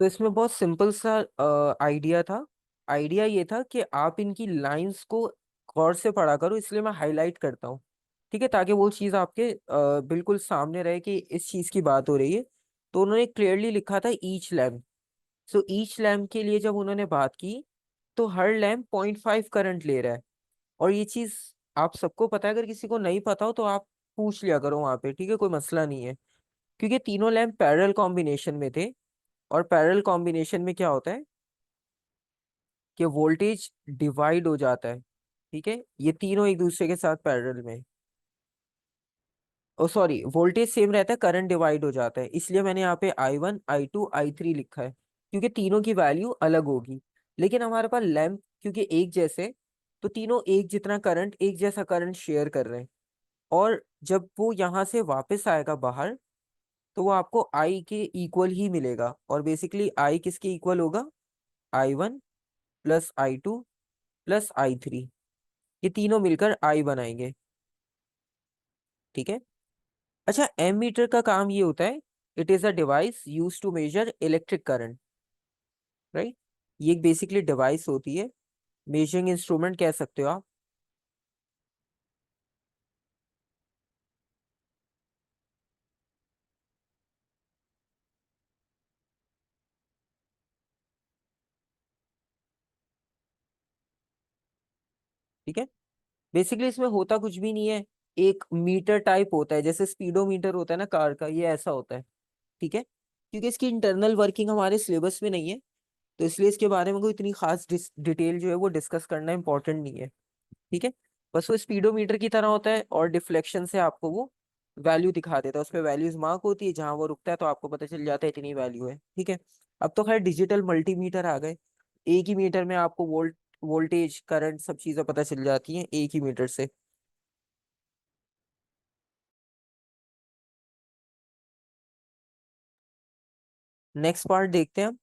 तो इसमें बहुत सिंपल सा आइडिया था। आइडिया ये था कि आप इनकी लाइंस को गौर से पढ़ा करो, इसलिए मैं हाईलाइट करता हूँ। ठीक है, ताकि वो चीज़ आपके बिल्कुल सामने रहे कि इस चीज़ की बात हो रही है। तो उन्होंने क्लियरली लिखा था each lamp. So each lamp के लिए जब उन्होंने बात की, तो हर लैम्प 0.5 करंट ले रहा है। और ये चीज़ आप सबको पता है, अगर किसी को नहीं पता हो तो आप पूछ लिया करो वहां पे, ठीक है, कोई मसला नहीं है। क्योंकि तीनों लैम्प पैरेलल कॉम्बिनेशन में थे। और पैरेलल कॉम्बिनेशन में क्या होता है कि वोल्टेज डिवाइड हो जाता है। ठीक है, ये तीनों एक दूसरे के साथ पैरेलल में। ओ सॉरी, वोल्टेज सेम रहता है, करंट डिवाइड हो जाता है, इसलिए मैंने यहाँ पे I1 I2 I3 लिखा है। क्योंकि तीनों की वैल्यू अलग होगी। लेकिन हमारे पास लैंप क्योंकि एक जैसे, तो तीनों एक जितना करंट, एक जैसा करंट शेयर कर रहे हैं। और जब वो यहाँ से वापस आएगा बाहर, तो वो आपको I के इक्वल ही मिलेगा। और बेसिकली I किसके इक्वल होगा? I1 plus I2 plus I3। ये तीनों मिलकर I बनाएंगे। ठीक है। अच्छा, एमीटर का काम ये होता है, it is a device use to measure electric current. Right. ये एक बेसिकली डिवाइस होती है, मेजरिंग इंस्ट्रूमेंट कह सकते हो आप। ठीक है। बेसिकली इसमें होता कुछ भी नहीं है। एक मीटर टाइप होता है, जैसे स्पीडोमीटर होता है ना कार का, ये ऐसा होता है। ठीक है। क्योंकि इसकी इंटरनल वर्किंग हमारे सिलेबस में नहीं है, तो इसलिए इसके बारे में कोई इतनी खास डिटेल जो है वो डिस्कस करना इंपॉर्टेंट नहीं है। ठीक है। बस वो स्पीडोमीटर की तरह होता है, और डिफ्लेक्शन से आपको वो वैल्यू दिखा देता है। उसपे वैल्यूज मार्क होती है, जहां वो रुकता है तो आपको पता चल जाता है इतनी वैल्यू है। ठीक है। अब तो खैर डिजिटल मल्टीमीटर आ गए। एक ही मीटर में आपको वोल्टेज करंट सब चीजें पता चल जाती हैं एक ही मीटर से। नेक्स्ट पार्ट देखते हैं हम।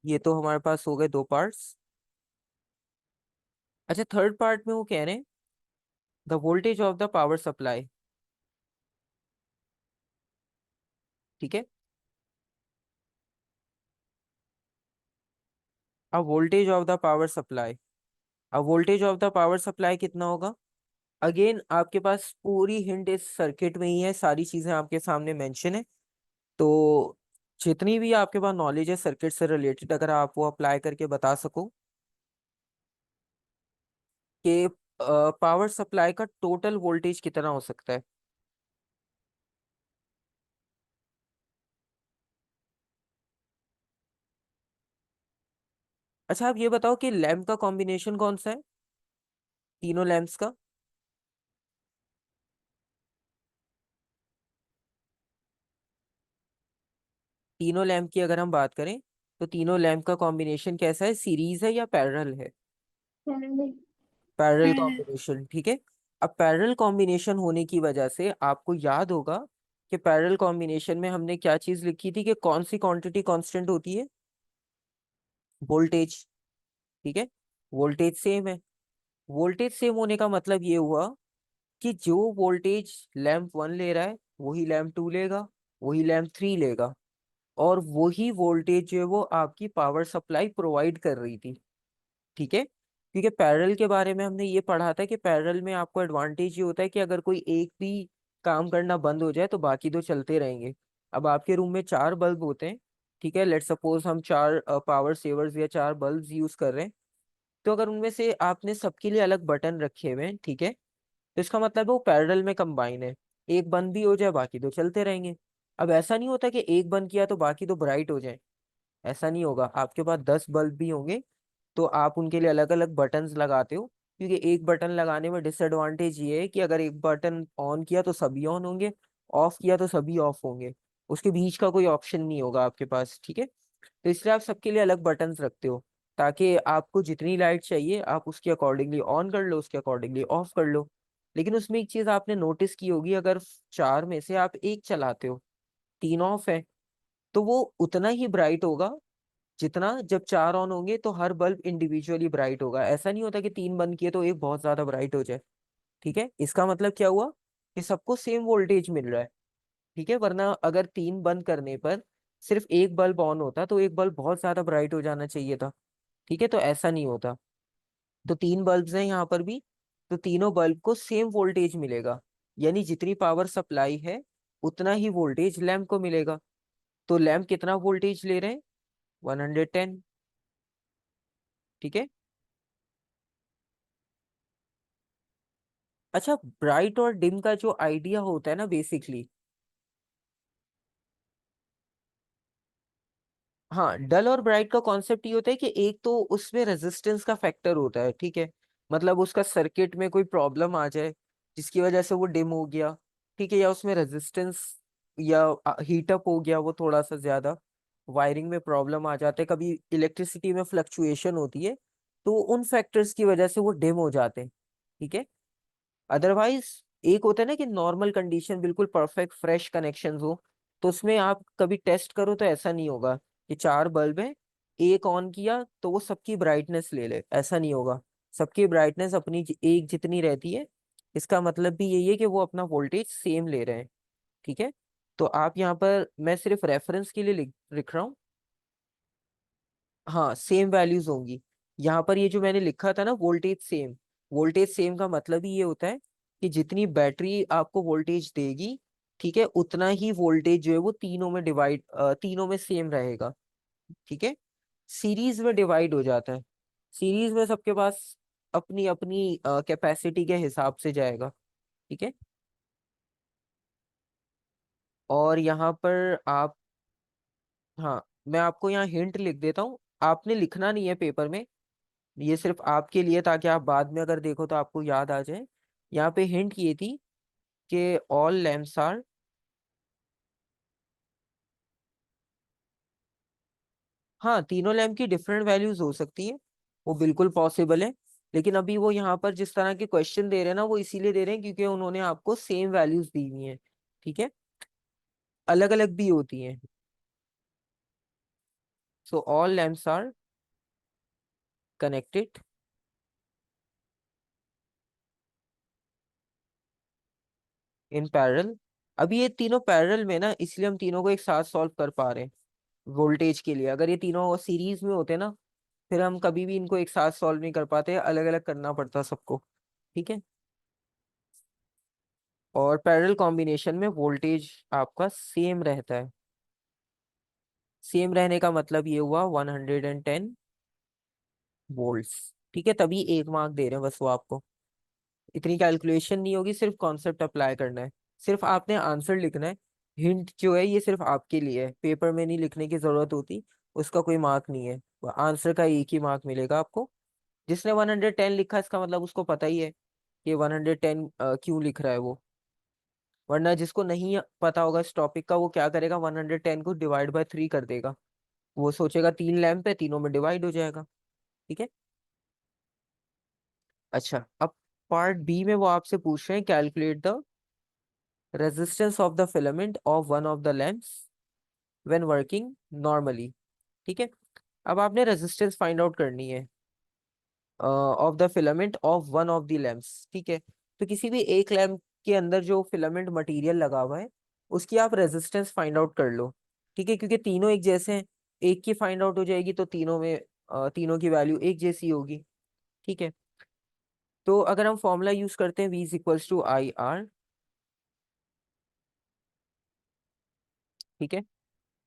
ये तो हमारे पास हो गए दो पार्ट्स। अच्छा, थर्ड पार्ट में वो कह रहे हैं the voltage of the power supply. ठीक है। अब voltage of the power supply. अब voltage of the power supply कितना होगा? अगेन आपके पास पूरी हिंट इस सर्किट में ही है, सारी चीजें आपके सामने मेंशन है। तो जितनी भी आपके पास नॉलेज है सर्किट से रिलेटेड, अगर आप वो अप्लाई करके बता सको कि पावर सप्लाई का टोटल वोल्टेज कितना हो सकता है। अच्छा, आप ये बताओ कि लैंप का कॉम्बिनेशन कौन सा है, तीनों लैंप्स का। तीनों लैंप की अगर हम बात करें, तो तीनों लैंप का कॉम्बिनेशन कैसा है, सीरीज है या पैरेलल है? पैरेलल। Parallel parallel. कॉम्बिनेशन, ठीक है। अब पैरेलल कॉम्बिनेशन होने की वजह से आपको याद होगा कि पैरेलल कॉम्बिनेशन में हमने क्या चीज लिखी थी कि कौन सी क्वांटिटी कांस्टेंट होती है? वोल्टेज। ठीक है। वोल्टेज सेम है। वोल्टेज सेम होने का मतलब ये हुआ कि जो वोल्टेज लैंप वन ले रहा है वही लैंप टू लेगा, वही लैंप थ्री लेगा। और वही वोल्टेज जो है वो आपकी पावर सप्लाई प्रोवाइड कर रही थी। ठीक है। क्योंकि पैरेलल के बारे में हमने ये पढ़ा था कि पैरेलल में आपको एडवांटेज ये होता है कि अगर कोई एक भी काम करना बंद हो जाए तो बाकी दो चलते रहेंगे। अब आपके रूम में चार बल्ब होते हैं। ठीक है, लेट सपोज हम चार पावर सेवर्स या चार बल्ब यूज कर रहे हैं। तो अगर उनमें से आपने सबके लिए अलग बटन रखे हुए हैं, ठीक है, तो इसका मतलब है वो पैरेलल में कंबाइन है। एक बंद भी हो जाए बाकी दो चलते रहेंगे। अब ऐसा नहीं होता कि एक बंद किया तो बाकी दो ब्राइट हो जाए। ऐसा नहीं होगा, आपके पास 10 बल्ब भी होंगे तो आप उनके लिए अलग अलग बटन्स लगाते हो। क्योंकि एक बटन लगाने में डिसएडवांटेज ये है कि अगर एक बटन ऑन किया तो सभी ऑन होंगे, ऑफ किया तो सभी ऑफ होंगे। उसके बीच का कोई ऑप्शन नहीं होगा आपके पास। ठीक है। तो इसलिए आप सबके लिए अलग बटन्स रखते हो, ताकि आपको जितनी लाइट चाहिए आप उसके अकॉर्डिंगली ऑन कर लो, उसके अकॉर्डिंगली ऑफ कर लो। लेकिन उसमें एक चीज आपने नोटिस की होगी, अगर चार में से आप एक चलाते हो, तीन ऑफ है, तो वो उतना ही ब्राइट होगा जितना जब चार ऑन होंगे तो हर बल्ब इंडिविजुअली ब्राइट होगा। ऐसा नहीं होता कि तीन बंद किए तो एक बहुत ज्यादा ब्राइट हो जाए। ठीक है, इसका मतलब क्या हुआ कि सबको सेम वोल्टेज मिल रहा है। ठीक है, वरना अगर तीन बंद करने पर सिर्फ एक बल्ब ऑन होता तो एक बल्ब बहुत ज्यादा ब्राइट हो जाना चाहिए था। ठीक है, तो ऐसा नहीं होता। तो तीन बल्ब्स हैं यहाँ पर भी, तो तीनों बल्ब को सेम वोल्टेज मिलेगा, यानी जितनी पावर सप्लाई है उतना ही वोल्टेज लैंप को मिलेगा। तो लैंप कितना वोल्टेज ले रहे हैं? 110। ठीक है। अच्छा, ब्राइट और डिम का जो आइडिया होता है ना बेसिकली, हाँ, डल और ब्राइट का कॉन्सेप्ट ये होता है कि एक तो उसमें रेजिस्टेंस का फैक्टर होता है, ठीक है, मतलब उसका सर्किट में कोई प्रॉब्लम आ जाए जिसकी वजह से वो डिम हो गया, ठीक है, या उसमें रेजिस्टेंस या हीटअप हो गया वो थोड़ा सा ज्यादा, वायरिंग में प्रॉब्लम आ जाते हैं, कभी इलेक्ट्रिसिटी में फ्लक्चुएशन होती है, तो उन फैक्टर्स की वजह से वो डिम हो जाते हैं। ठीक है। अदरवाइज एक होता है ना कि नॉर्मल कंडीशन बिल्कुल परफेक्ट फ्रेश कनेक्शन हो, तो उसमें आप कभी टेस्ट करो तो ऐसा नहीं होगा कि चार बल्ब है, एक ऑन किया तो वो सबकी ब्राइटनेस ले ले, ऐसा नहीं होगा। सबकी ब्राइटनेस अपनी एक जितनी रहती है। इसका मतलब भी यही है कि वो अपना वोल्टेज सेम ले रहे हैं। ठीक है। तो आप यहाँ पर, मैं सिर्फ रेफरेंस के लिए लिख रहा हूँ। हाँ, सेम वैल्यूज होंगी। यहाँ पर ये जो मैंने लिखा था ना, वोल्टेज सेम, वोल्टेज सेम का मतलब ही ये होता है कि जितनी बैटरी आपको वोल्टेज देगी, ठीक है, उतना ही वोल्टेज जो है वो तीनों में तीनों में सेम रहेगा। ठीक है। सीरीज में डिवाइड हो जाता है। सीरीज में सबके पास अपनी अपनी कैपेसिटी के हिसाब से जाएगा। ठीक है। और यहाँ पर आप, हाँ, मैं आपको यहाँ हिंट लिख देता हूँ, आपने लिखना नहीं है पेपर में, ये सिर्फ आपके लिए, ताकि आप बाद में अगर देखो तो आपको याद आ जाए। यहाँ पे हिंट ये थी कि ऑल लैम्प्स आर, हाँ, तीनों लैम्प की डिफरेंट वैल्यूज हो सकती है, वो बिल्कुल पॉसिबल है। लेकिन अभी वो यहाँ पर जिस तरह के क्वेश्चन दे रहे हैं ना, वो इसीलिए दे रहे हैं क्योंकि उन्होंने आपको सेम वैल्यूज दी हुई हैं। ठीक है। अलग अलग भी होती हैं। So all lamps are connected in parallel. अभी ये तीनों पैरेलल में ना, इसलिए हम तीनों को एक साथ सॉल्व कर पा रहे हैं वोल्टेज के लिए। अगर ये तीनों सीरीज में होते ना, फिर हम कभी भी इनको एक साथ सॉल्व नहीं कर पाते, अलग अलग करना पड़ता सबको। ठीक है। और पैरेलल कॉम्बिनेशन में वोल्टेज आपका सेम रहता है। सेम रहने का मतलब ये हुआ 110 वोल्ट्स। ठीक है, तभी एक मार्क दे रहे हैं बस वो आपको। इतनी कैलकुलेशन नहीं होगी, सिर्फ कॉन्सेप्ट अप्लाई करना है। सिर्फ आपने आंसर लिखना है। हिंट जो है ये सिर्फ आपके लिए है, पेपर में नहीं लिखने की जरूरत होती। उसका कोई मार्क नहीं है, आंसर का एक ही मार्क मिलेगा आपको। जिसने 110 लिखा इसका मतलब उसको पता ही है कि 110 क्यों लिख रहा है वो। वरना जिसको नहीं पता होगा इस टॉपिक का, वो क्या करेगा, 110 को डिवाइड बाय 3 कर देगा। वो सोचेगा तीन लैंप है, तीनों में डिवाइड हो जाएगा। ठीक है। अच्छा, अब पार्ट बी में वो आपसे पूछ रहे हैं, calculate the resistance of the filament of one of the lamps when working normally. ठीक है। अब आपने रेजिस्टेंस फाइंड आउट करनी है of the filament of one of the lamps. ठीक है। तो किसी भी एक लैंप के अंदर जो फिलामेंट मटेरियल लगा हुआ है, उसकी आप रेजिस्टेंस फाइंड आउट कर लो। ठीक है, क्योंकि तीनों एक जैसे हैं, एक की फाइंड आउट हो जाएगी तो तीनों में तीनों की वैल्यू एक जैसी होगी। ठीक है। तो अगर हम फॉर्मूला यूज करते हैं, V is equals to I R. ठीक है।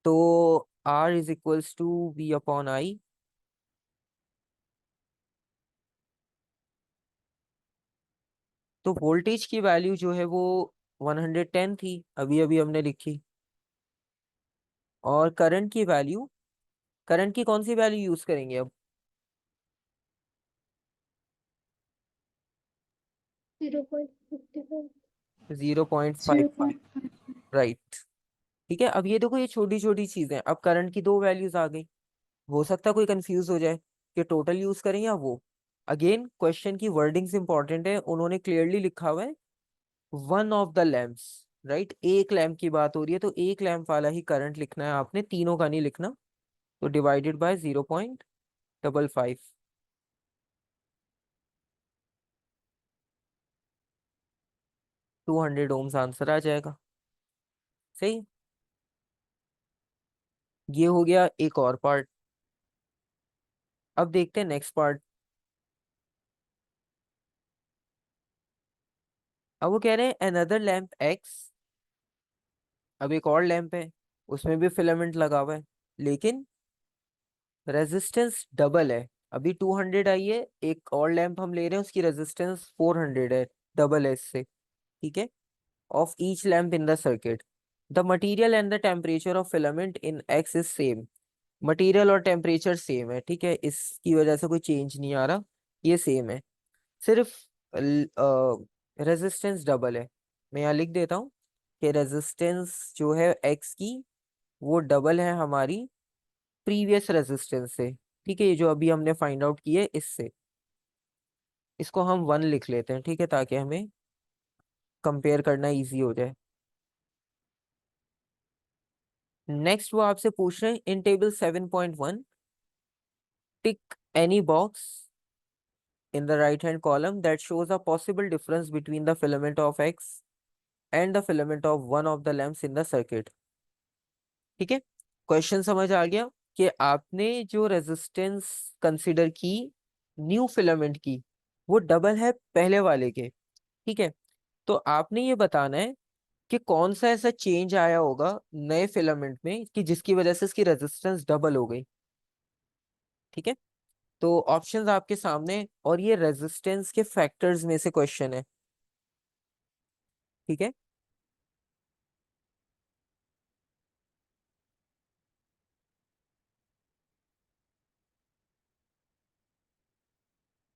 तो R is equals to V upon I. तो वोल्टेज की वैल्यू जो है वो 110 थी, अभी अभी हमने लिखी। और करंट की वैल्यू, करंट की कौन सी वैल्यू यूज करेंगे अब? 0.55। 0.55। 0.5। राइट। ठीक है, अब ये देखो, ये छोटी छोटी चीजें, अब करंट की दो वैल्यूज आ गई। हो सकता है कोई कंफ्यूज हो जाए कि टोटल यूज करें या वो। अगेन क्वेश्चन की वर्डिंग्स इंपॉर्टेंट है, उन्होंने क्लियरली लिखा हुआ है one of the lamps. Right, एक लैम्प की बात हो रही है तो एक लैम्प वाला ही करंट लिखना है आपने, तीनों का नहीं लिखना। तो डिवाइडेड बाय 0.55। 200 ओम्स आंसर आ जाएगा। सही। ये हो गया एक और पार्ट। अब देखते हैं नेक्स्ट पार्ट। अब वो कह रहे हैं अनदर लैंप एक्स। अब एक और लैंप है, उसमें भी फिलामेंट लगा हुआ है, लेकिन रेजिस्टेंस डबल है। अभी 200 आई है, एक और लैंप हम ले रहे हैं, उसकी रेजिस्टेंस 400 है, डबल है इससे। ठीक है। Of each lamp in the circuit, the material and the temperature of filament in x is same. Material और टेम्परेचर सेम है, ठीक है, इसकी वजह से कोई चेंज नहीं आ रहा, ये सेम है। सिर्फ रेजिस्टेंस डबल है। मैं यहाँ लिख देता हूँ कि रेजिस्टेंस जो है एक्स की, वो डबल है हमारी प्रीवियस रेजिस्टेंस से। ठीक है, ये जो अभी हमने फाइंड आउट की है इससे, इसको हम 1 लिख लेते हैं, ठीक है, ताकि हमें कंपेयर करना इजी हो जाए। नेक्स्ट वो आपसे पूछ रहे हैं इन table 7.1 tick any box in the right hand column that shows a possible difference between the filament of X and the filament of one of the lamps in the circuit। ठीक है, question समझ आ गया कि आपने जो resistance consider की new filament की, वो डबल है पहले वाले के। ठीक है, तो आपने ये बताना है कि कौन सा ऐसा चेंज आया होगा नए फिलामेंट में कि जिसकी वजह से इसकी रेजिस्टेंस डबल हो गई। ठीक है, तो ऑप्शंस आपके सामने, और ये रेजिस्टेंस के फैक्टर्स में से क्वेश्चन है। ठीक है,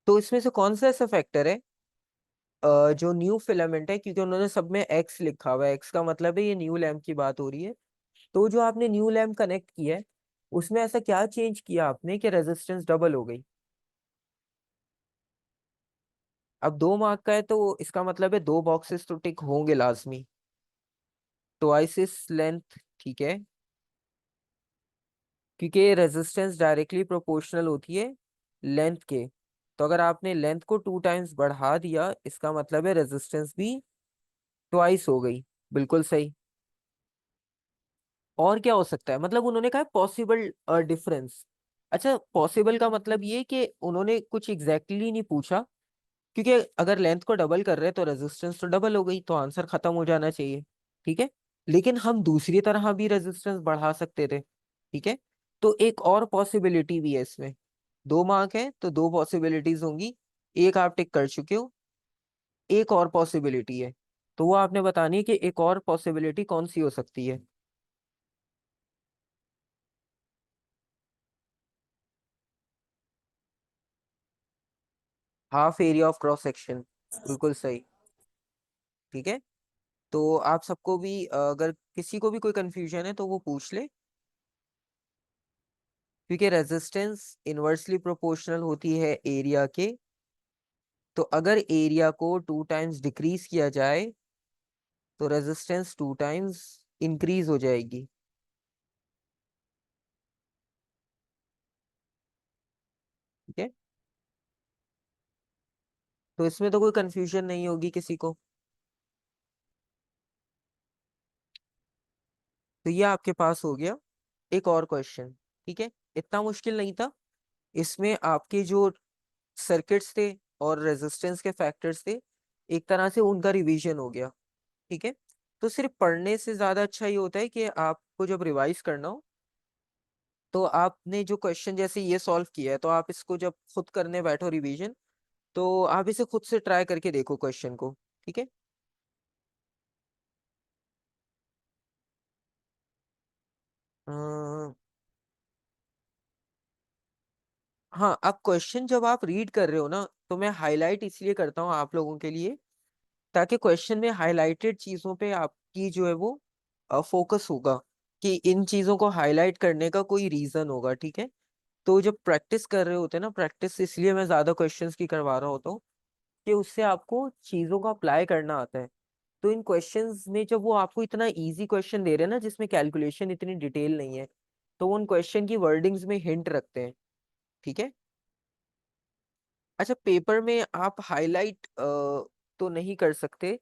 तो इसमें से कौन सा ऐसा फैक्टर है जो न्यू फिलामेंट है, क्योंकि उन्होंने सब में एक्स लिखा हुआ है, एक्स का मतलब है ये न्यू लैम्प की बात हो रही है। तो जो आपने न्यू लैम्प कनेक्ट किया है, उसमें ऐसा क्या चेंज किया आपने कि रेजिस्टेंस डबल हो गई। अब 2 मार्क का है, तो इसका मतलब है 2 बॉक्सेस तो टिक होंगे लाजमी। ट्वाइस लेंथ, ठीक है, क्योंकि रेजिस्टेंस डायरेक्टली प्रोपोर्शनल होती है लेंथ के। तो अगर आपने लेंथ को 2 टाइम्स बढ़ा दिया, इसका मतलब है रेजिस्टेंस भी ट्वाइस हो गई। बिल्कुल सही। और क्या हो सकता है, मतलब उन्होंने कहा पॉसिबल डिफरेंस। अच्छा, पॉसिबल का मतलब ये कि उन्होंने कुछ एग्जैक्टली नहीं पूछा, क्योंकि अगर लेंथ को डबल कर रहे हैं तो रेजिस्टेंस तो डबल हो गई, तो आंसर खत्म हो जाना चाहिए। ठीक है, लेकिन हम दूसरी तरह भी रेजिस्टेंस बढ़ा सकते थे। ठीक है, तो एक और पॉसिबिलिटी भी है इसमें। 2 मार्क है तो 2 पॉसिबिलिटीज होंगी, एक आप टिक कर चुके हो, एक और पॉसिबिलिटी है। तो वो आपने बतानी है कि एक और पॉसिबिलिटी कौन सी हो सकती है। Half area of cross section, बिल्कुल सही। ठीक है, तो आप सबको भी अगर किसी को भी कोई कंफ्यूजन है तो वो पूछ ले, क्योंकि रेजिस्टेंस इनवर्सली प्रोपोर्शनल होती है एरिया के। तो अगर एरिया को 2 टाइम्स डिक्रीज किया जाए तो रेजिस्टेंस 2 टाइम्स इंक्रीज हो जाएगी। ठीक है, तो इसमें तो कोई कंफ्यूजन नहीं होगी किसी को। तो ये आपके पास हो गया एक और क्वेश्चन। ठीक है, इतना मुश्किल नहीं था। इसमें आपके जो सर्किट्स थे और रेजिस्टेंस के फैक्टर्स थे, एक तरह से उनका रिवीजन हो गया। ठीक है, तो सिर्फ पढ़ने से ज्यादा अच्छा ये होता है कि आपको जब रिवाइज करना हो, तो आपने जो क्वेश्चन जैसे ये सॉल्व किया है, तो आप इसको जब खुद करने बैठो रिवीजन, तो आप इसे खुद से ट्राई करके देखो क्वेश्चन को। ठीक है। अ, हाँ, अब क्वेश्चन जब आप रीड कर रहे हो ना, तो मैं हाईलाइट इसलिए करता हूँ आप लोगों के लिए, ताकि क्वेश्चन में हाईलाइटेड चीजों पे आपकी जो है वो फोकस होगा, कि इन चीजों को हाईलाइट करने का कोई रीजन होगा। ठीक है, तो जब प्रैक्टिस कर रहे होते हैं ना, प्रैक्टिस इसलिए मैं ज्यादा क्वेश्चंस की करवा रहा होता हूँ कि उससे आपको चीजों को अप्लाई करना आता है। तो इन क्वेश्चंस में जब वो आपको इतना इजी क्वेश्चन दे रहे हैं ना, जिसमें कैलकुलेशन इतनी डिटेल नहीं है, तो वो उन क्वेश्चन की वर्डिंग्स में हिंट रखते हैं। ठीक है। अच्छा, पेपर में आप हाईलाइट तो नहीं कर सकते।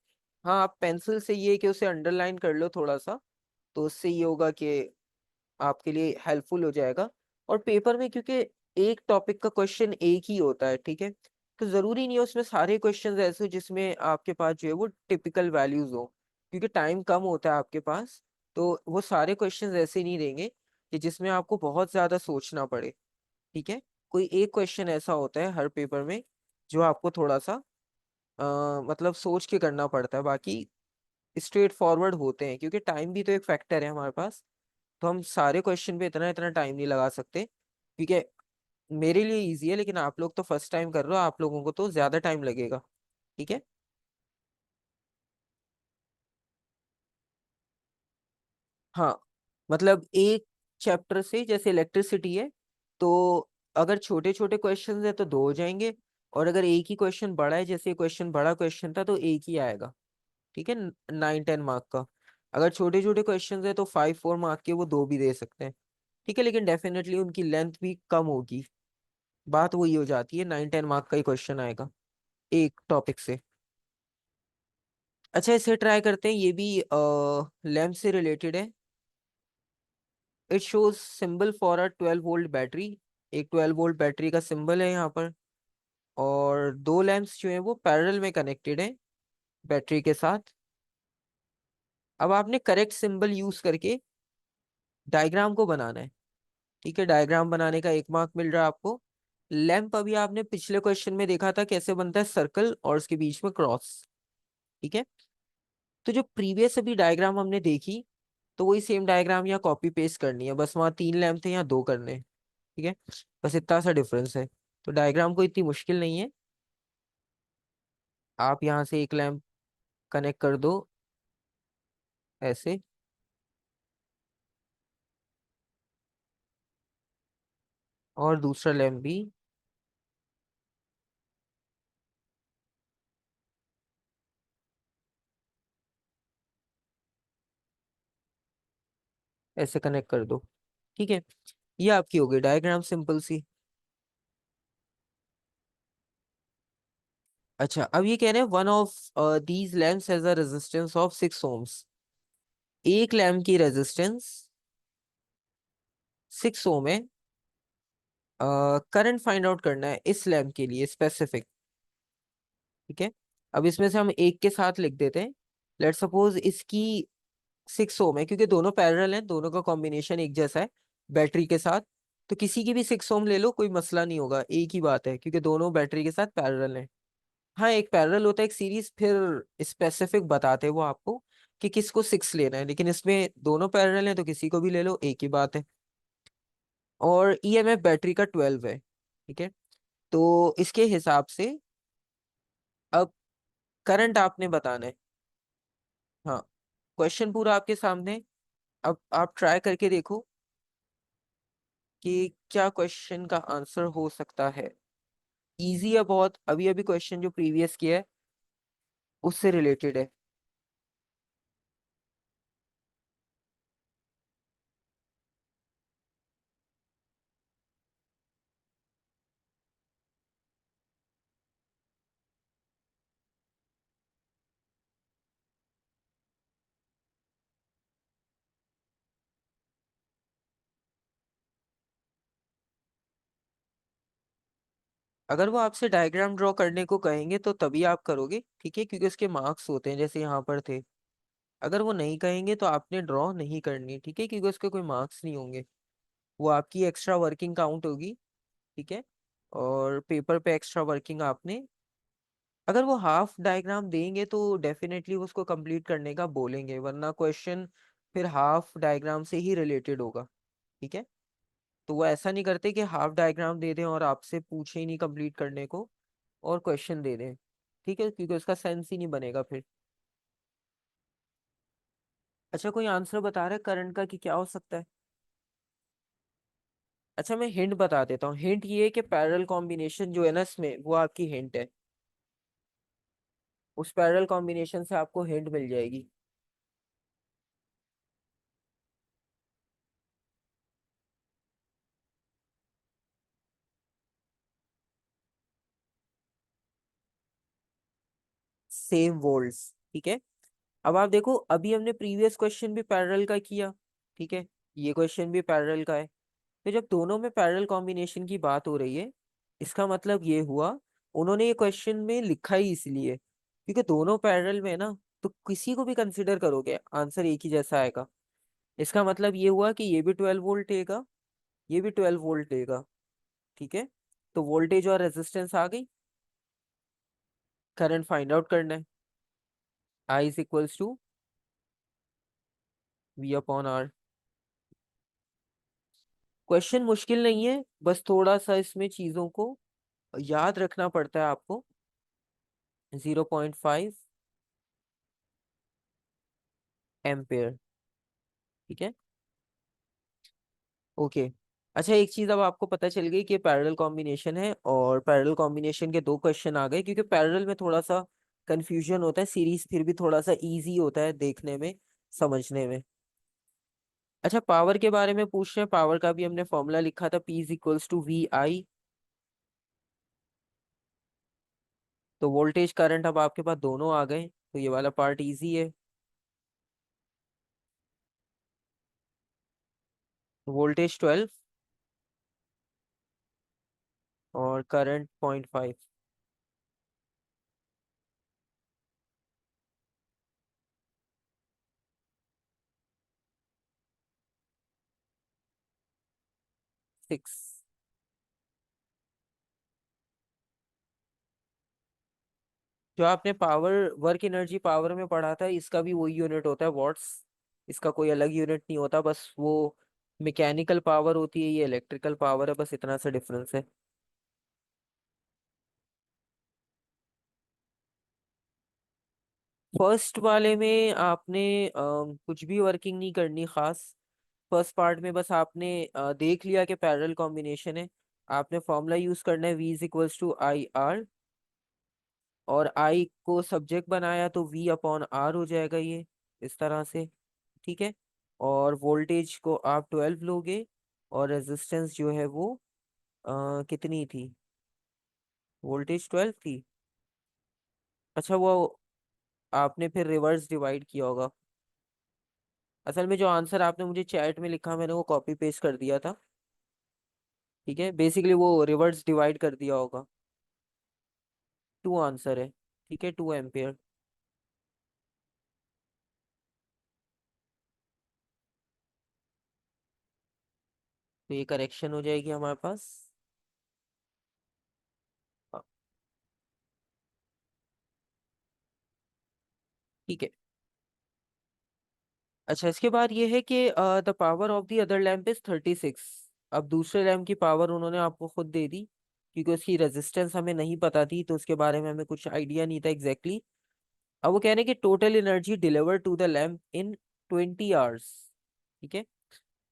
हाँ, आप पेंसिल से ये कि उसे अंडरलाइन कर लो थोड़ा सा, तो उससे ये होगा कि आपके लिए हेल्पफुल हो जाएगा। और पेपर में क्योंकि एक टॉपिक का क्वेश्चन एक ही होता है, ठीक है, तो जरूरी नहीं है उसमें सारे क्वेश्चंस ऐसे हो जिसमें आपके पास जो है वो टिपिकल वैल्यूज हो, क्योंकि टाइम कम होता है आपके पास। तो वो सारे क्वेश्चंस ऐसे नहीं देंगे कि जिसमें आपको बहुत ज्यादा सोचना पड़े, ठीक है। कोई एक क्वेश्चन ऐसा होता है हर पेपर में जो आपको थोड़ा सा मतलब सोच के करना पड़ता है, बाकी स्ट्रेट फॉरवर्ड होते हैं, क्योंकि टाइम भी तो एक फैक्टर है हमारे पास। तो हम सारे क्वेश्चन पे इतना इतना टाइम नहीं लगा सकते, क्योंकि मेरे लिए इजी है, लेकिन आप लोग तो फर्स्ट टाइम कर रहे हो, आप लोगों को तो ज्यादा टाइम लगेगा, ठीक है। हाँ, मतलब एक चैप्टर से जैसे इलेक्ट्रिसिटी है, तो अगर छोटे छोटे क्वेश्चंस है तो दो हो जाएंगे, और अगर एक ही क्वेश्चन बड़ा है, जैसे क्वेश्चन बड़ा क्वेश्चन था, तो एक ही आएगा, ठीक है, 9-10 मार्क का। अगर छोटे छोटे क्वेश्चंस है तो 5-4 मार्क के वो दो भी दे सकते हैं, ठीक है, लेकिन डेफिनेटली उनकी लेंथ भी कम होगी। बात वही हो जाती है, 9-10 मार्क का ही क्वेश्चन आएगा एक टॉपिक से। अच्छा, इसे ट्राई करते हैं, ये भी लैम्प से रिलेटेड है। It shows symbol for a 12 volt battery. एक 12 वोल्ट बैटरी का सिंबल है यहाँ पर, और दो लैंप्स जो है वो पैरेलल में कनेक्टेड है बैटरी के साथ। अब आपने करेक्ट सिंबल यूज करके डायग्राम को बनाना है, ठीक है। डायग्राम बनाने का 1 मार्क मिल रहा है आपको। लैंप अभी आपने पिछले क्वेश्चन में देखा था कैसे बनता है, सर्कल और उसके बीच में क्रॉस, ठीक है। तो जो प्रीवियस अभी डायग्राम हमने देखी, तो वही सेम डायग्राम यहाँ कॉपी पेस्ट करनी है, बस वहाँ 3 लैंप थे, यहाँ दो करने हैं, ठीक है। बस इतना सा डिफरेंस है, तो डायग्राम को इतनी मुश्किल नहीं है। आप यहाँ से एक लैंप कनेक्ट कर दो ऐसे, और दूसरा लैंप भी ऐसे कनेक्ट कर दो, ठीक है। ये आपकी हो गई डायग्राम, सिंपल सी। अच्छा, अब ये कह रहे हैं one of these lamps has a resistance of 6 ohms. एक लैम्प की रेजिस्टेंस 6 ओम है। करंट फाइंड आउट करना है इस लैम्प के लिए स्पेसिफिक, ठीक है। अब इसमें से हम एक के साथ लिख देते हैं। लेट सपोज इसकी 6 ओम है, क्योंकि दोनों पैरेलल हैं, दोनों का कॉम्बिनेशन एक जैसा है बैटरी के साथ। तो किसी की भी 6 ओम ले लो, कोई मसला नहीं होगा, एक ही बात है, क्योंकि दोनों बैटरी के साथ पैरेलल हैं। हाँ, एक पैरेलल होता है, एक सीरीज, फिर स्पेसिफिक बताते हैं वो आपको कि किसको 6 लेना है, लेकिन इसमें दोनों पैरेलल हैं तो किसी को भी ले लो, एक ही बात है। और ईएमएफ बैटरी का 12 है, ठीक है। तो इसके हिसाब से अब करंट आपने बताना है। हाँ, क्वेश्चन पूरा आपके सामने है। अब आप ट्राई करके देखो कि क्या क्वेश्चन का आंसर हो सकता है। इजी है बहुत, अभी अभी क्वेश्चन जो प्रीवियस किया है उससे रिलेटेड है। अगर वो आपसे डायग्राम ड्रॉ करने को कहेंगे तो तभी आप करोगे, ठीक है, क्योंकि उसके मार्क्स होते हैं जैसे यहाँ पर थे। अगर वो नहीं कहेंगे तो आपने ड्रॉ नहीं करनी, ठीक है, क्योंकि उसके कोई मार्क्स नहीं होंगे, वो आपकी एक्स्ट्रा वर्किंग काउंट होगी, ठीक है। और पेपर पे एक्स्ट्रा वर्किंग आपने, अगर वो हाफ डायग्राम देंगे तो डेफिनेटली उसको कंप्लीट करने का बोलेंगे, वरना क्वेश्चन फिर हाफ डायग्राम से ही रिलेटेड होगा, ठीक है। तो वो ऐसा नहीं करते कि हाफ डायग्राम दे दें और आपसे पूछे ही नहीं कंप्लीट करने को, और क्वेश्चन दे दें, ठीक है, क्योंकि उसका सेंस ही नहीं बनेगा फिर। अच्छा, कोई आंसर बता रहा है करंट का कि क्या हो सकता है? अच्छा, मैं हिंट बता देता हूँ। हिंट ये है कि पैरेलल कॉम्बिनेशन जो है ना इसमें, वो आपकी हिंट है। उस पैरेलल कॉम्बिनेशन से आपको हिंट मिल जाएगी। सेम वोल्ट्स, ठीक है। अब आप देखो, अभी हमने प्रीवियस क्वेश्चन भी पैरेलल का किया, ठीक है। ये क्वेश्चन भी पैरेलल का है। तो जब दोनों में पैरेलल कॉम्बिनेशन की बात हो रही है, इसका मतलब ये हुआ, उन्होंने ये क्वेश्चन में लिखा ही इसलिए क्योंकि दोनों पैरेलल में है ना, तो किसी को भी कंसिडर करोगे आंसर एक ही जैसा आएगा। इसका मतलब ये हुआ कि ये भी 12 वोल्ट देगा, ये भी 12 वोल्ट देगा। ठीक है, तो वोल्टेज और रेजिस्टेंस आ गई। करंट फाइंड आउट करना है। I is equals to V upon R. Question मुश्किल नहीं है, बस थोड़ा सा इसमें चीजों को याद रखना पड़ता है आपको। 0.5 एम्पेयर। ठीक है, ओके। अच्छा, एक चीज अब आपको पता चल गई कि पैरेलल कॉम्बिनेशन है, और पैरेलल कॉम्बिनेशन के दो क्वेश्चन आ गए, क्योंकि पैरेलल में थोड़ा सा कंफ्यूजन होता है, सीरीज फिर भी थोड़ा सा इजी होता है देखने में, समझने में। अच्छा, पावर के बारे में पूछ रहे हैं। पावर का भी हमने फॉर्मूला लिखा था, P is equals to V I. तो वोल्टेज करंट अब आपके पास दोनों आ गए, तो ये वाला पार्ट इजी है। वोल्टेज 12 और करंट 0.5। 6। जो आपने पावर, वर्क एनर्जी पावर में पढ़ा था, इसका भी वही यूनिट होता है, वॉट्स। इसका कोई अलग यूनिट नहीं होता, बस वो मैकेनिकल पावर होती है, ये इलेक्ट्रिकल पावर है, बस इतना सा डिफरेंस है। फर्स्ट वाले में आपने कुछ भी वर्किंग नहीं करनी खास। फर्स्ट पार्ट में बस आपने देख लिया कि पैरेलल कॉम्बिनेशन है। आपने फॉर्मूला यूज करना है, V is equals to I R, और आई को सब्जेक्ट बनाया तो V अपॉन आर हो जाएगा ये, इस तरह से। ठीक है, और वोल्टेज को आप 12 लोगे, और रेजिस्टेंस जो है वो कितनी थी? वोल्टेज 12 थी। अच्छा, वो आपने फिर रिवर्स डिवाइड किया होगा। असल में जो आंसर आपने मुझे चैट में लिखा, मैंने वो कॉपी पेस्ट कर दिया था। ठीक है, बेसिकली वो रिवर्स डिवाइड कर दिया होगा। 2 आंसर है। ठीक है, 2 एम्पियर। तो ये करेक्शन हो जाएगी हमारे पास। हाँ, ठीक है। अच्छा, इसके बाद ये है कि the power of the other lamp is 36। अब दूसरे लैम्प की पावर उन्होंने आपको खुद दे दी, क्योंकि उसकी रेजिस्टेंस हमें नहीं पता थी, तो उसके बारे में हमें कुछ आइडिया नहीं था एग्जैक्टली exactly। अब वो कह रहे हैं कि total energy deliver to the lamp in 20 hours. ठीक है,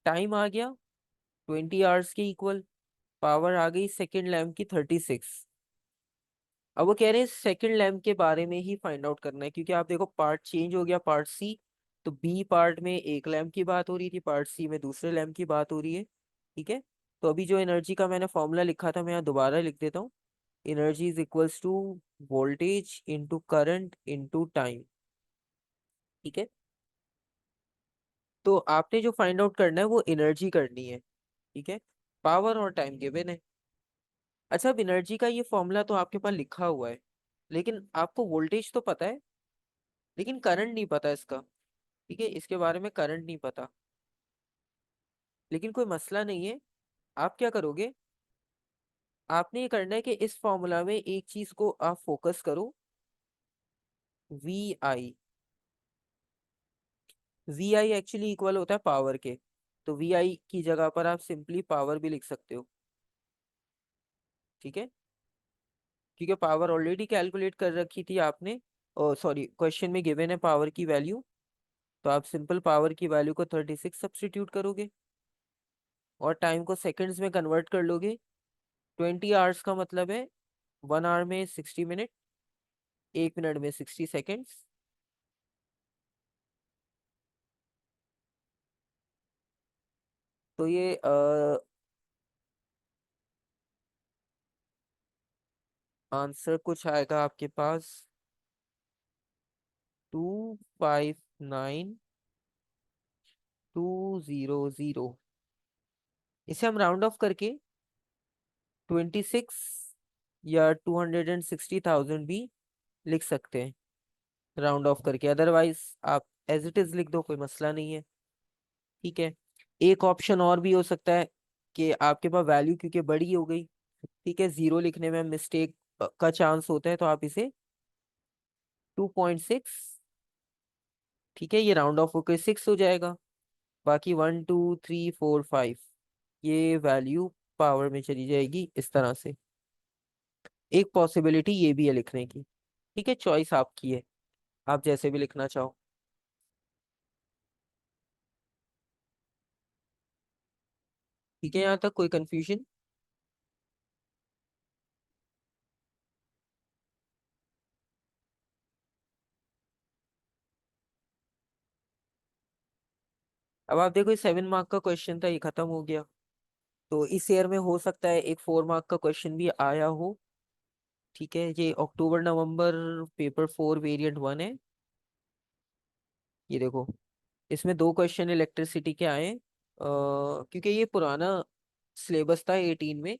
टाइम आ गया 20 आवर्स के इक्वल, पावर आ गई सेकेंड लैम्प की 36। अब वो कह रहे हैं सेकंड लैम्प के बारे में ही फाइंड आउट करना है, क्योंकि आप देखो पार्ट चेंज हो गया, पार्ट सी। तो बी पार्ट में एक लैम्प की बात हो रही थी, पार्ट सी में दूसरे लैम्प की बात हो रही है। ठीक है, तो अभी जो एनर्जी का मैंने फॉर्मूला लिखा था, मैं यहाँ दोबारा लिख देता हूँ। Energy is equals to voltage into current into time. ठीक है, तो आपने जो फाइंड आउट करना है वो एनर्जी करनी है। ठीक है, पावर और टाइम गिवन है। अच्छा, अब एनर्जी का ये फॉर्मूला तो आपके पास लिखा हुआ है, लेकिन आपको वोल्टेज तो पता है, लेकिन करंट नहीं पता इसका। ठीक है, इसके बारे में करंट नहीं पता, लेकिन कोई मसला नहीं है। आप क्या करोगे, आपने ये करना है कि इस फॉर्मूला में एक चीज को आप फोकस करो, V I. V I actually equal होता है पावर के, तो वी आई की जगह पर आप सिंपली पावर भी लिख सकते हो। ठीक है, क्योंकि पावर ऑलरेडी कैलकुलेट कर रखी थी आपने, सॉरी क्वेश्चन में गिवन है पावर की वैल्यू, तो आप सिंपल पावर की वैल्यू को 36 सब्स्टिट्यूट करोगे, और टाइम को सेकंड्स में कन्वर्ट कर लोगे। 20 आवर्स का मतलब है 1 आवर में 60 मिनट, 1 मिनट में 60 सेकेंड्स। तो ये आंसर कुछ आएगा आपके पास, 259 200, इसे हम राउंड ऑफ करके 26 या 260,000 भी लिख सकते हैं, राउंड ऑफ करके। अदरवाइज आप एज इट इज लिख दो, कोई मसला नहीं है। ठीक है। एक ऑप्शन और भी हो सकता है कि आपके पास वैल्यू क्योंकि बड़ी हो गई, ठीक है, जीरो लिखने में मिस्टेक का चांस होता है, तो आप इसे 2.6, ठीक है, ये राउंड ऑफ होकर 6 हो जाएगा। बाकी 1 2 3 4 5 ये वैल्यू पावर में चली जाएगी इस तरह से। एक पॉसिबिलिटी ये भी है लिखने की। ठीक है, चॉइस आपकी है, आप जैसे भी लिखना चाहो। ठीक है, यहाँ तक कोई कंफ्यूजन? अब आप देखो, 7 मार्क का क्वेश्चन था, ये खत्म हो गया। तो इस ईयर में हो सकता है एक 4 मार्क का क्वेश्चन भी आया हो। ठीक है, ये अक्टूबर नवंबर पेपर 4 वेरिएंट 1 है। ये देखो, इसमें 2 क्वेश्चन इलेक्ट्रिसिटी के आए क्योंकि ये पुराना सिलेबस था 18 में,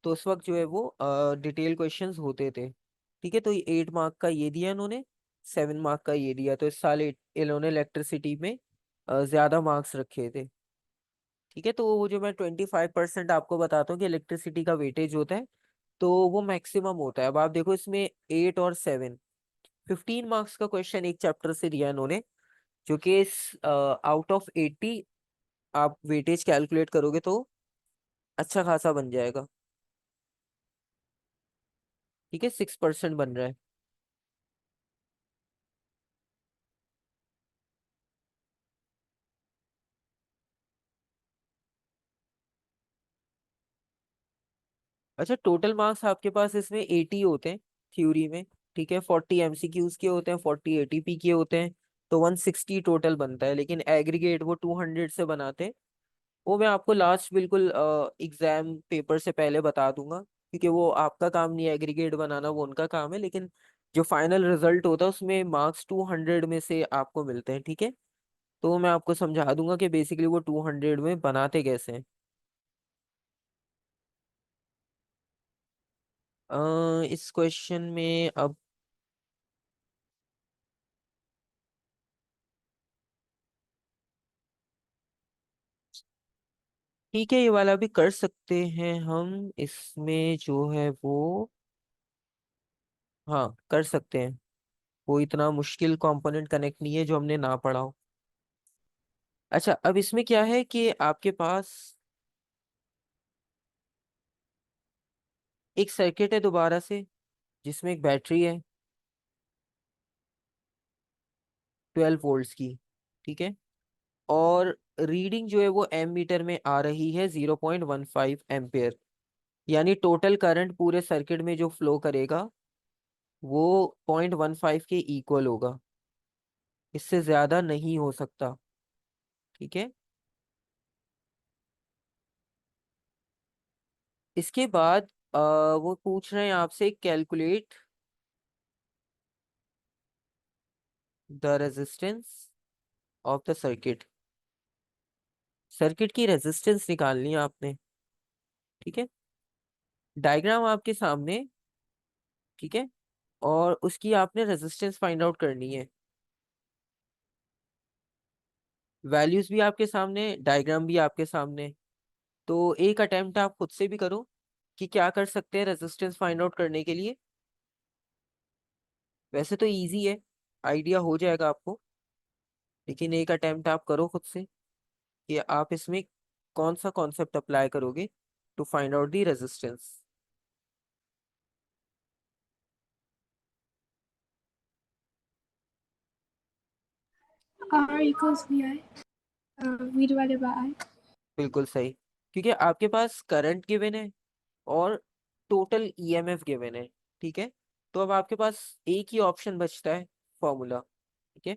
तो उस वक्त जो है वो डिटेल क्वेश्चंस होते थे। ठीक है, तो ये 8 मार्क का ये दिया इन्होंने, 7 मार्क का ये दिया, तो इस साल इन्होंने इलेक्ट्रिसिटी में ज्यादा मार्क्स रखे थे। ठीक है, तो वो जो मैं 25% आपको बताता हूँ कि इलेक्ट्रिसिटी का वेटेज होता है, तो वो मैक्सिमम होता है। अब आप देखो, इसमें 8 और 7, 15 मार्क्स का क्वेश्चन एक चैप्टर से दिया इन्होंने, जो कि आउट ऑफ 80 आप वेटेज कैलकुलेट करोगे तो अच्छा खासा बन जाएगा। ठीक है, 6% बन रहा है। अच्छा, टोटल मार्क्स आपके पास इसमें 80 होते हैं थ्योरी में। ठीक है, 40 MCQs के होते हैं, 40 ATP के होते हैं, तो 160 टोटल बनता है। लेकिन एग्रीगेट वो 200 से बनाते हैं। वो मैं आपको लास्ट बिल्कुल एग्जाम पेपर से पहले बता दूंगा, क्योंकि वो आपका काम नहीं है एग्रीगेट बनाना, वो उनका काम है। लेकिन जो फाइनल रिजल्ट होता है उसमें मार्क्स 200 में से आपको मिलते हैं। ठीक है, तो मैं आपको समझा दूंगा कि बेसिकली वो 200 में बनाते कैसे हैं। इस क्वेश्चन में अब, ठीक है, ये वाला भी कर सकते हैं हम। इसमें जो है वो, हाँ, कर सकते हैं। वो इतना मुश्किल कंपोनेंट कनेक्ट नहीं है जो हमने ना पढ़ा हो। अच्छा, अब इसमें क्या है कि आपके पास एक सर्किट है दोबारा से, जिसमें एक बैटरी है 12 वोल्ट्स की। ठीक है, और रीडिंग जो है वो एमीटर में आ रही है 0.15 एम्पेयर। यानी टोटल करंट पूरे सर्किट में जो फ्लो करेगा वो 0.15 के इक्वल होगा, इससे ज्यादा नहीं हो सकता। ठीक है, इसके बाद वो पूछ रहे हैं आपसे, calculate the resistance of the circuit. Circuit की रेजिस्टेंस निकालनी है आपने। ठीक है, डायग्राम आपके सामने। ठीक है, और उसकी आपने रेजिस्टेंस फाइंड आउट करनी है। वैल्यूज भी आपके सामने, डायग्राम भी आपके सामने। तो एक अटेम्प्ट आप खुद से भी करो कि क्या कर सकते हैं रेजिस्टेंस फाइंड आउट करने के लिए। वैसे तो इजी है, आइडिया हो जाएगा आपको, लेकिन एक अटेम्प्ट आप करो खुद से कि आप इसमें कौन सा कॉन्सेप्ट अप्लाई करोगे to find out the resistance. R equals VI, V divided by I. बिल्कुल सही, क्योंकि आपके पास करंट गिवन है और टोटल ईएमएफ गिवन है। ठीक है, तो अब आपके पास एक ही ऑप्शन बचता है, फॉर्मूला। ठीक है,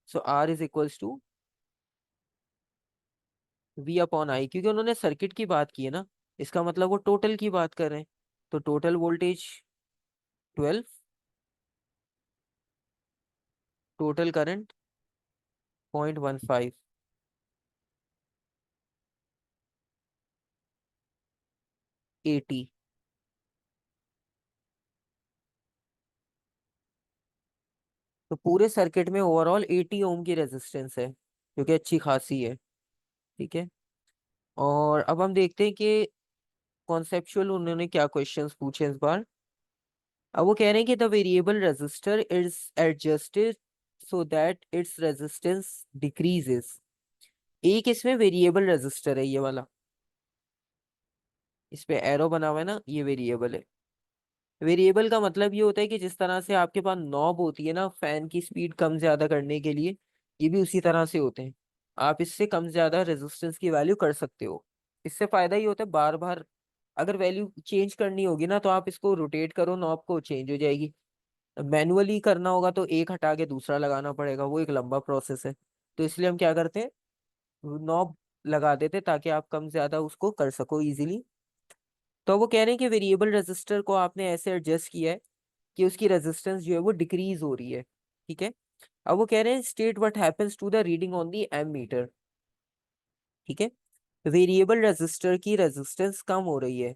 so R is equals to V upon I, क्योंकि उन्होंने सर्किट की बात की है ना, इसका मतलब वो टोटल की बात कर रहे हैं। तो टोटल वोल्टेज 12, टोटल करंट 0.15। 80। तो पूरे सर्किट में ओवरऑल 80 ओम की रेजिस्टेंस है, जो कि अच्छी खासी है। ठीक है। और अब हम देखते हैं कि कॉन्सेप्चुअल उन्होंने क्या क्वेश्चंस पूछे इस बार। अब वो कह रहे हैं कि the variable resistor is adjusted so that its resistance decreases. एक इसमें वेरिएबल रेजिस्टर है, ये वाला, इस पे एरो बना हुआ है ना, ये वेरिएबल है। वेरिएबल का मतलब ये होता है कि जिस तरह से आपके पास नॉब होती है ना फैन की स्पीड कम ज्यादा करने के लिए, ये भी उसी तरह से होते हैं। आप इससे कम ज्यादा रेजिस्टेंस की वैल्यू कर सकते हो। इससे फायदा ये होता है, बार बार अगर वैल्यू चेंज करनी होगी ना, तो आप इसको रोटेट करो, नॉब को चेंज हो जाएगी। मैनुअली करना होगा तो एक हटा के दूसरा लगाना पड़ेगा, वो एक लंबा प्रोसेस है। तो इसलिए हम क्या करते हैं, नॉब लगा देते ताकि आप कम ज्यादा उसको कर सको इजीली। तो वो कह रहे हैं कि वेरिएबल रेजिस्टर को आपने ऐसे एडजस्ट किया है कि उसकी रेजिस्टेंस जो है वो डिक्रीज हो रही है। ठीक है। अब वो कह रहे हैं state what happens to the reading on the ammeter. ठीक है। वेरिएबल रेजिस्टर की रेजिस्टेंस कम हो रही है,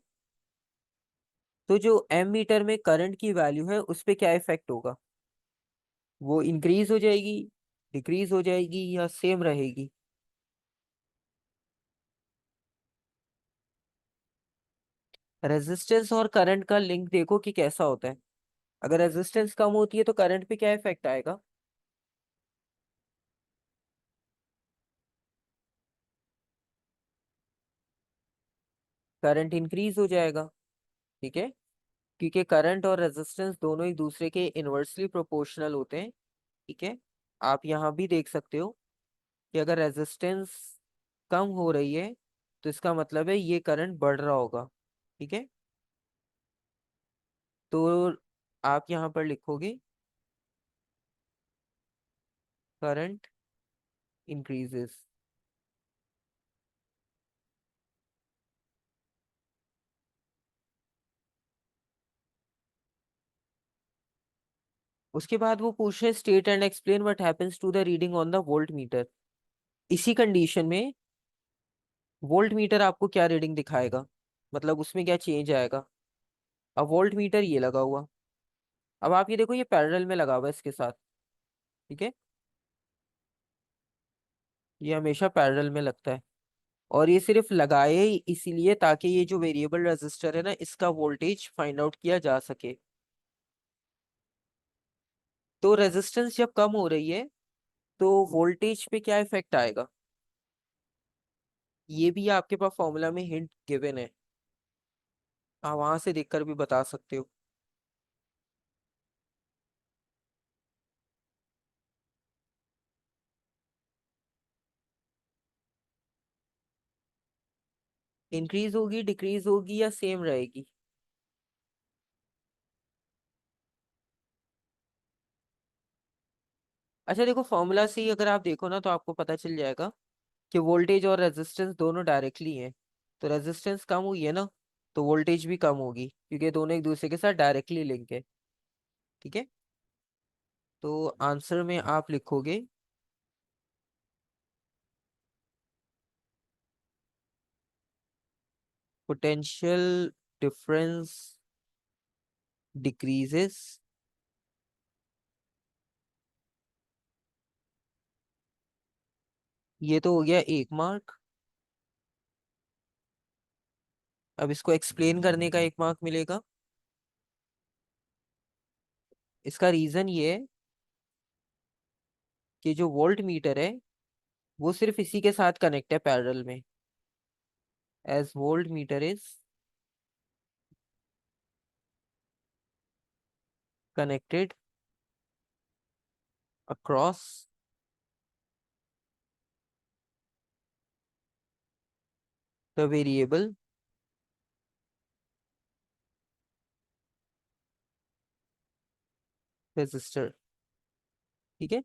तो जो एम मीटर में करंट की वैल्यू है उस पे क्या इफेक्ट होगा, वो इंक्रीज हो जाएगी, डिक्रीज हो जाएगी, या सेम रहेगी। रेजिस्टेंस और करंट का लिंक देखो कि कैसा होता है। अगर रेजिस्टेंस कम होती है तो करंट पे क्या इफेक्ट आएगा, करंट इंक्रीज हो जाएगा। ठीक है। क्योंकि करंट और रेजिस्टेंस दोनों एक दूसरे के इनवर्सली प्रोपोर्शनल होते हैं। ठीक है। आप यहाँ भी देख सकते हो कि अगर रेजिस्टेंस कम हो रही है तो इसका मतलब है ये करंट बढ़ रहा होगा। ठीक है। तो आप यहाँ पर लिखोगे करंट इंक्रीजेस। उसके बाद वो पूछ रहे state and explain what happens to the reading on the voltmeter. इसी कंडीशन में वोल्ट मीटर आपको क्या रीडिंग दिखाएगा, मतलब उसमें क्या चेंज आएगा। अब वोल्ट मीटर ये लगा हुआ, अब आप ये देखो ये पैरेलल में लगा हुआ है इसके साथ। ठीक है। ये हमेशा पैरेलल में लगता है, और ये सिर्फ लगाए ही इसीलिए ताकि ये जो वेरिएबल रेजिस्टर है ना, इसका वोल्टेज फाइंड आउट किया जा सके। तो रेजिस्टेंस जब कम हो रही है तो वोल्टेज पे क्या इफेक्ट आएगा, ये भी आपके पास फॉर्मूला में हिंट गिवन है, आप वहां से देखकर भी बता सकते हो। इंक्रीज होगी, डिक्रीज होगी, या सेम रहेगी। अच्छा देखो, फॉर्मूला से ही अगर आप देखो ना तो आपको पता चल जाएगा कि वोल्टेज और रेजिस्टेंस दोनों डायरेक्टली हैं। तो रेजिस्टेंस कम हुई है ना, तो वोल्टेज भी कम होगी, क्योंकि दोनों एक दूसरे के साथ डायरेक्टली लिंक है। ठीक है। तो आंसर में आप लिखोगे पोटेंशियल डिफरेंस डिक्रीजेस। ये तो हो गया 1 मार्क। अब इसको एक्सप्लेन करने का 1 मार्क मिलेगा। इसका रीजन ये है कि जो वोल्ट मीटर है वो सिर्फ इसी के साथ कनेक्ट है पैरेलल में, as voltmeter is connected across the variable resistor. ठीक है।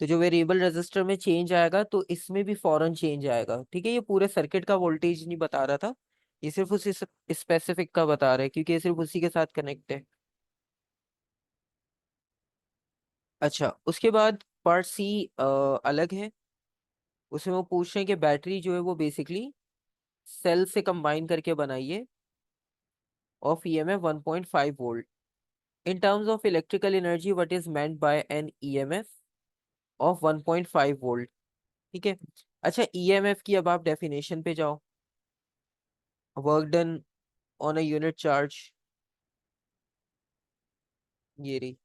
तो जो वेरिएबल रेजिस्टर में चेंज आएगा तो इसमें भी फौरन चेंज आएगा। ठीक है। ये पूरे सर्किट का वोल्टेज नहीं बता रहा था, ये सिर्फ उस स्पेसिफिक का बता रहा है, क्योंकि ये सिर्फ उसी के साथ कनेक्ट है। अच्छा, उसके बाद पार्ट सी अलग है। उसमें वो पूछ रहे हैं कि बैटरी जो है वो बेसिकली सेल से कंबाइन करके बनाई है, of EMF 1.5 volt. In terms of electrical energy, what is meant by an EMF of 1.5 volt? ठीक है। अच्छा, EMF की अब आप डेफिनेशन पे जाओ। Work done on a unit charge, ये रही।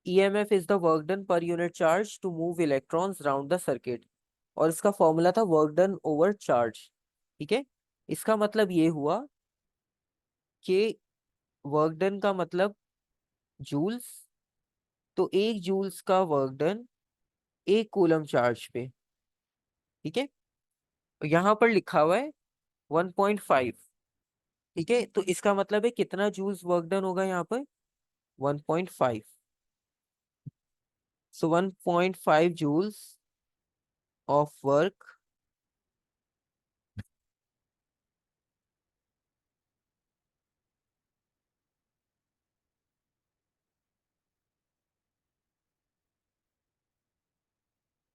EMF is the work done per unit charge to move electrons round the circuit। और इसका फॉर्मूला था वर्क डन ओवर चार्ज। ठीक है। इसका मतलब ये हुआ कि वर्क डन का मतलब जूल्स, तो एक जूल्स का वर्क डन एक कूलम चार्ज पे। ठीक है। यहाँ पर लिखा हुआ है 1.5। ठीक है, तो इसका मतलब है कितना जूल्स वर्क डन होगा यहाँ पर? 1.5। So 1.5 joules of work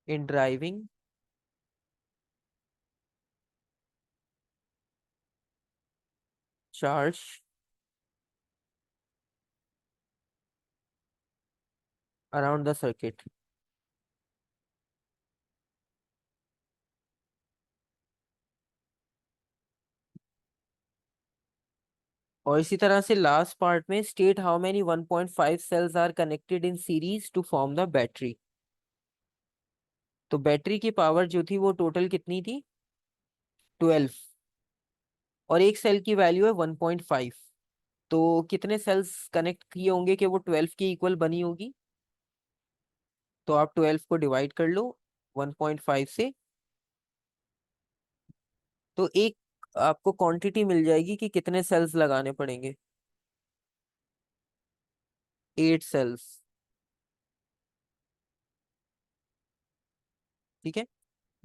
in driving charge around the circuit. और इसी तरह से लास्ट पार्ट में state how many 1.5 cells are connected in series to form the battery. तो बैटरी की पावर जो थी वो टोटल कितनी थी? 12। और एक सेल की वैल्यू है 1.5। तो कितने सेल्स कनेक्ट किए होंगे कि वो 12 की इक्वल बनी होगी? तो आप 12 को डिवाइड कर लो 1.5 से, तो एक आपको क्वांटिटी मिल जाएगी कि कितने सेल्स लगाने पड़ेंगे। 8 सेल्स। ठीक है,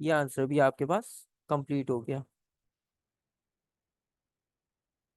ये आंसर भी आपके पास कंप्लीट हो गया।